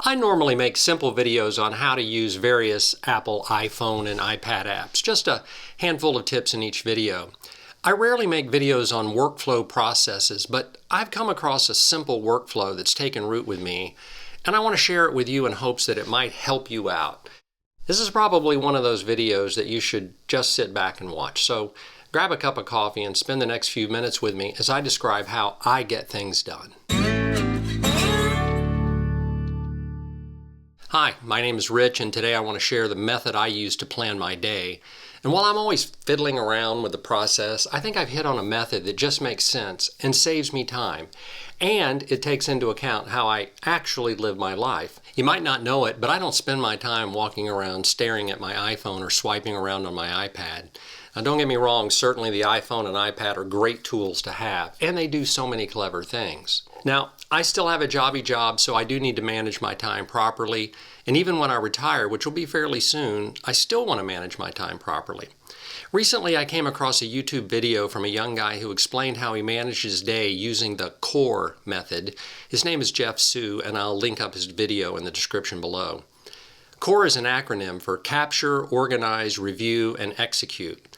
I normally make simple videos on how to use various Apple iPhone and iPad apps, just a handful of tips in each video. I rarely make videos on workflow processes, but I've come across a simple workflow that's taken root with me, and I want to share it with you in hopes that it might help you out. This is probably one of those videos that you should just sit back and watch. So grab a cup of coffee and spend the next few minutes with me as I describe how I get things done. Hi, my name is Rich, and today I want to share the method I use to plan my day. And while I'm always fiddling around with the process, I think I've hit on a method that just makes sense and saves me time. And it takes into account how I actually live my life. You might not know it, but I don't spend my time walking around staring at my iPhone or swiping around on my iPad. Now, don't get me wrong, certainly the iPhone and iPad are great tools to have, and they do so many clever things. Now, I still have a jobby job, so I do need to manage my time properly, and even when I retire, which will be fairly soon, I still want to manage my time properly. Recently, I came across a YouTube video from a young guy who explained how he managed his day using the CORE method. His name is Jeff Sue, and I'll link up his video in the description below. CORE is an acronym for Capture, Organize, Review, and Execute.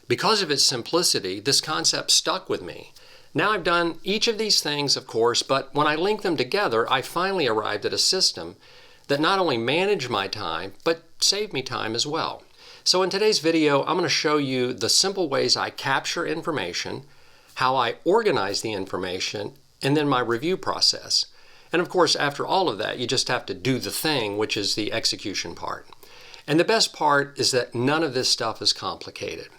Because of its simplicity, this concept stuck with me. Now I've done each of these things, of course, but when I link them together, I finally arrived at a system that not only managed my time, but saved me time as well. So in today's video, I'm going to show you the simple ways I capture information, how I organize the information, and then my review process. And of course, after all of that, you just have to do the thing, which is the execution part. And the best part is that none of this stuff is complicated.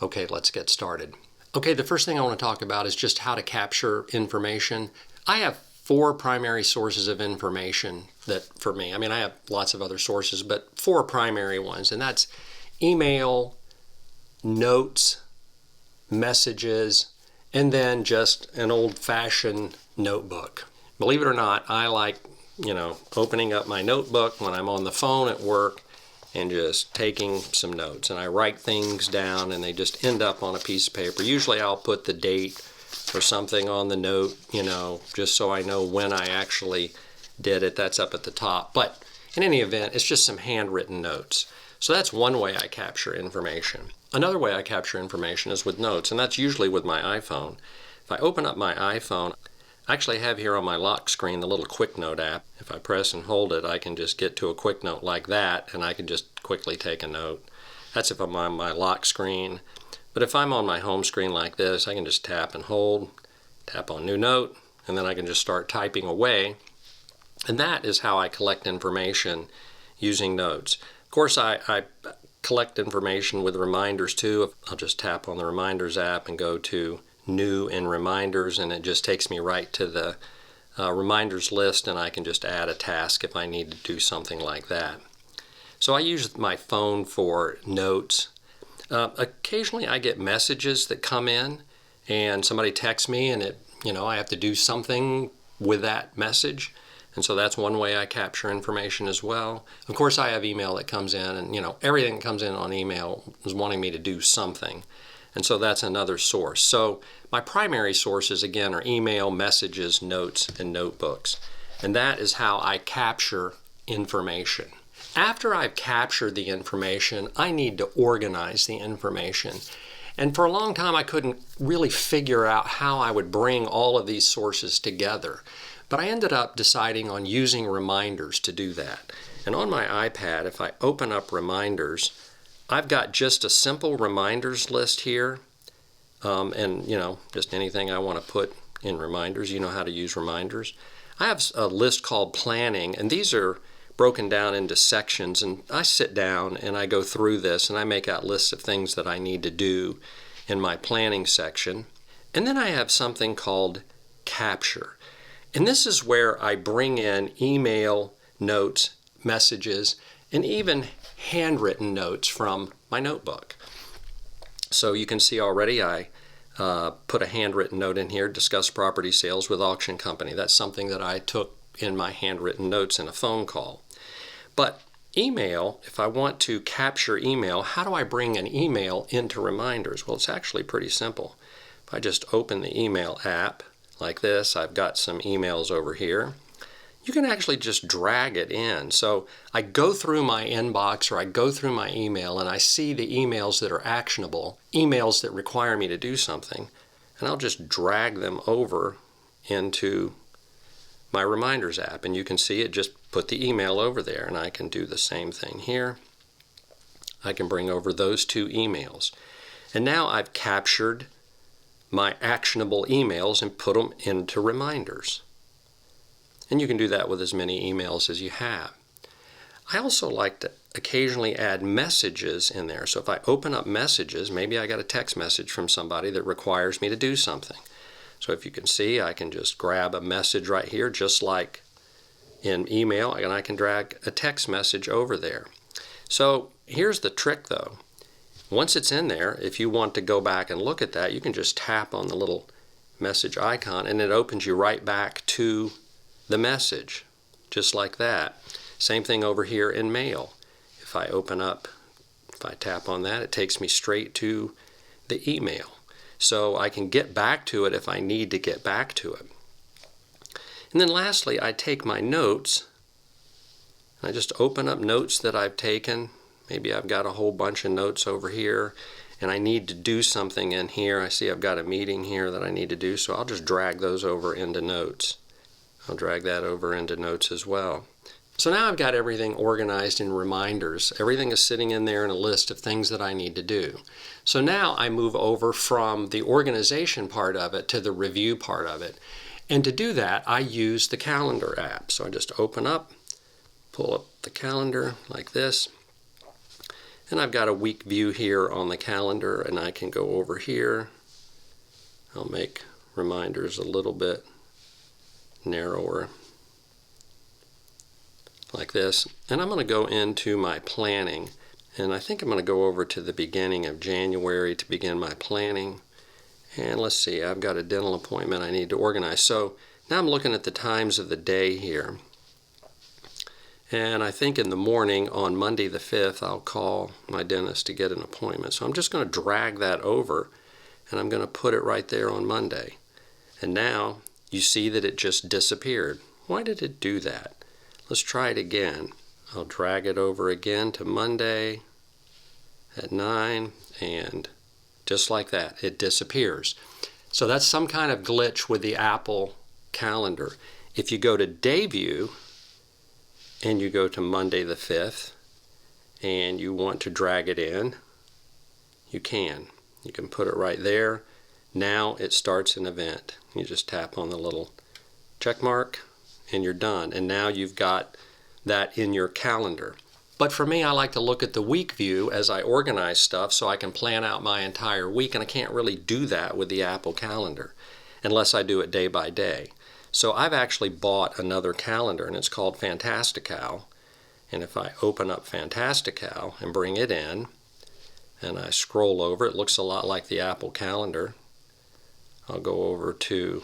Okay, let's get started. Okay, the first thing I want to talk about is just how to capture information. I have 4 primary sources of information that, for me, I have lots of other sources, but 4 primary ones, and that's email, notes, messages, and then just an old-fashioned notebook. Believe it or not, I like, opening up my notebook when I'm on the phone at work and just taking some notes. And I write things down and they just end up on a piece of paper. Usually I'll put the date or something on the note, just so I know when I actually did it. That's up at the top. But in any event, it's just some handwritten notes. So that's one way I capture information. Another way I capture information is with notes, and that's usually with my iPhone. If I open up my iPhone, I actually have here on my lock screen the little Quick Note app. If I press and hold it, I can just get to a quick note like that, and I can just quickly take a note. That's if I'm on my lock screen. But if I'm on my home screen like this, I can just tap and hold, tap on New Note, and then I can just start typing away. And that is how I collect information using notes. Of course, I collect information with reminders too. I'll just tap on the Reminders app and go to New in Reminders, and it just takes me right to the reminders list, and I can just add a task if I need to do something like that. So I use my phone for notes. Occasionally I get messages that come in and somebody texts me, and I have to do something with that message. And so that's one way I capture information as well. Of course, I have email that comes in, and everything that comes in on email is wanting me to do something. And so that's another source. So my primary sources, again, are email, messages, notes, and notebooks. And that is how I capture information. After I've captured the information, I need to organize the information. And for a long time, I couldn't really figure out how I would bring all of these sources together. But I ended up deciding on using reminders to do that. And on my iPad, if I open up Reminders, I've got just a simple reminders list here, and just anything I want to put in reminders. You know how to use reminders. I have a list called Planning, and these are broken down into sections, and I sit down and I go through this and I make out lists of things that I need to do in my planning section. And then I have something called Capture, and this is where I bring in email, notes, messages, and even handwritten notes from my notebook. So you can see already I put a handwritten note in here, discuss property sales with auction company. That's something that I took in my handwritten notes in a phone call. But email, if I want to capture email, how do I bring an email into reminders? Well, it's actually pretty simple. If I just open the email app like this, I've got some emails over here. you can actually just drag it in. So I go through my inbox or I go through my email and I see the emails that are actionable, emails that require me to do something, and I'll just drag them over into my Reminders app, and you can see it just put the email over there, and I can do the same thing here. I can bring over those two emails. And now I've captured my actionable emails and put them into Reminders. And you can do that with as many emails as you have. I also like to occasionally add messages in there. So if I open up messages, maybe I got a text message from somebody that requires me to do something. So if you can see, I can just grab a message right here, just like in email, and I can drag a text message over there. So here's the trick though. Once it's in there, if you want to go back and look at that, you can just tap on the little message icon and it opens you right back to the message, just like that. Same thing over here in Mail. If I tap on that, it takes me straight to the email. So I can get back to it if I need to get back to it. And then lastly, I take my notes, and I just open up notes that I've taken. Maybe I've got a whole bunch of notes over here, and I need to do something in here. I see I've got a meeting here that I need to do, so I'll just drag those over into Notes. I'll drag that over into Notes as well. So now I've got everything organized in Reminders. Everything is sitting in there in a list of things that I need to do. So now I move over from the organization part of it to the review part of it. And to do that, I use the Calendar app. So I just open up, pull up the calendar like this, and I've got a week view here on the calendar, and I can go over here. I'll make Reminders a little bit narrower like this, and I'm going to go into my planning, and I think I'm going to go over to the beginning of January to begin my planning. And let's see, I've got a dental appointment I need to organize. So now I'm looking at the times of the day here, and I think in the morning on Monday the 5th I'll call my dentist to get an appointment. So I'm just going to drag that over and I'm going to put it right there on Monday. And now you see that it just disappeared. Why did it do that? Let's try it again. I'll drag it over again to Monday at 9, and just like that, it disappears. So that's some kind of glitch with the Apple calendar. If you go to Day View and you go to Monday the 5th and you want to drag it in, you can. You can put it right there. Now it starts an event. You just tap on the little check mark and you're done. And now you've got that in your calendar. But for me, I like to look at the week view as I organize stuff so I can plan out my entire week, and I can't really do that with the Apple calendar unless I do it day by day. So I've actually bought another calendar, and it's called Fantastical. And if I open up Fantastical and bring it in, and I scroll over, it looks a lot like the Apple calendar. I'll go over to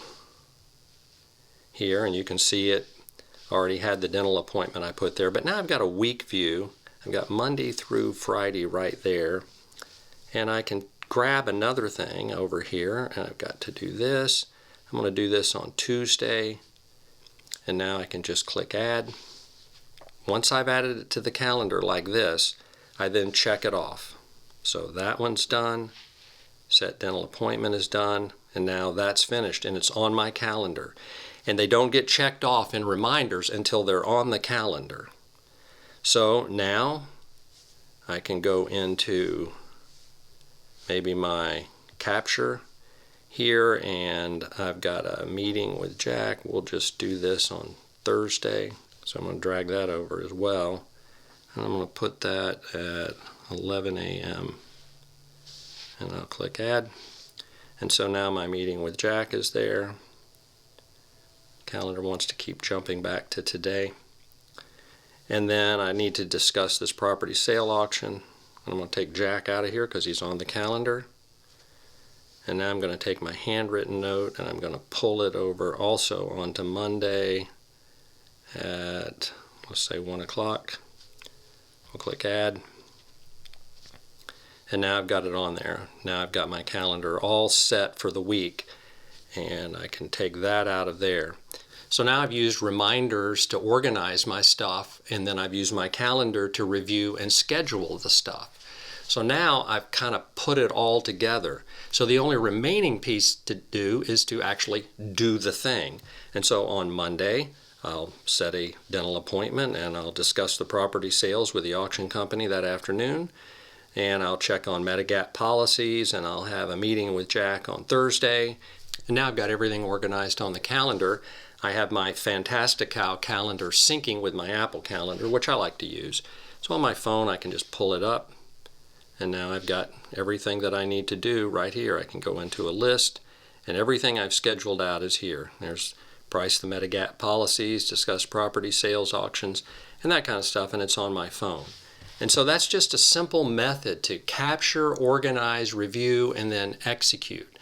here, and you can see it already had the dental appointment I put there. But now I've got a week view. I've got Monday through Friday right there. And I can grab another thing over here, and I've got to do this. I'm going to do this on Tuesday. And now I can just click Add. Once I've added it to the calendar like this, I then check it off. So that one's done. Set dental appointment is done. And now that's finished, and it's on my calendar. And they don't get checked off in Reminders until they're on the calendar. So now I can go into maybe my capture here, and I've got a meeting with Jack. We'll just do this on Thursday. So I'm going to drag that over as well. And I'm going to put that at 11 a.m. And I'll click Add. And so now my meeting with Jack is there. Calendar wants to keep jumping back to today. And then I need to discuss this property sale auction. I'm going to take Jack out of here because he's on the calendar. And now I'm going to take my handwritten note and I'm going to pull it over also onto Monday at, let's say, 1 o'clock. I'll click Add. And now I've got it on there. Now I've got my calendar all set for the week, and I can take that out of there. So now I've used reminders to organize my stuff, and then I've used my calendar to review and schedule the stuff. So now I've kind of put it all together. So the only remaining piece to do is to actually do the thing. And so on Monday, I'll set a dental appointment and I'll discuss the property sales with the auction company that afternoon. And I'll check on Medigap policies, and I'll have a meeting with Jack on Thursday. And now I've got everything organized on the calendar. I have my Fantastical calendar syncing with my Apple calendar, which I like to use. So on my phone I can just pull it up, and now I've got everything that I need to do right here. I can go into a list, and everything I've scheduled out is here. There's price the Medigap policies, discuss property sales, auctions, and that kind of stuff, and it's on my phone. And so that's just a simple method to capture, organize, review, and then execute.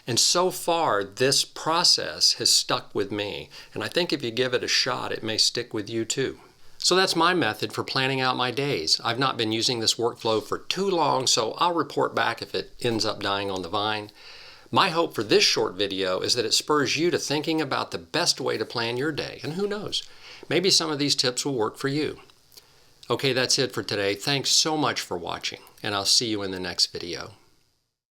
And so far, this process has stuck with me. And I think if you give it a shot, it may stick with you too. So that's my method for planning out my days. I've not been using this workflow for too long, so I'll report back if it ends up dying on the vine. My hope for this short video is that it spurs you to thinking about the best way to plan your day. And who knows, maybe some of these tips will work for you. Okay, that's it for today. Thanks so much for watching, and I'll see you in the next video.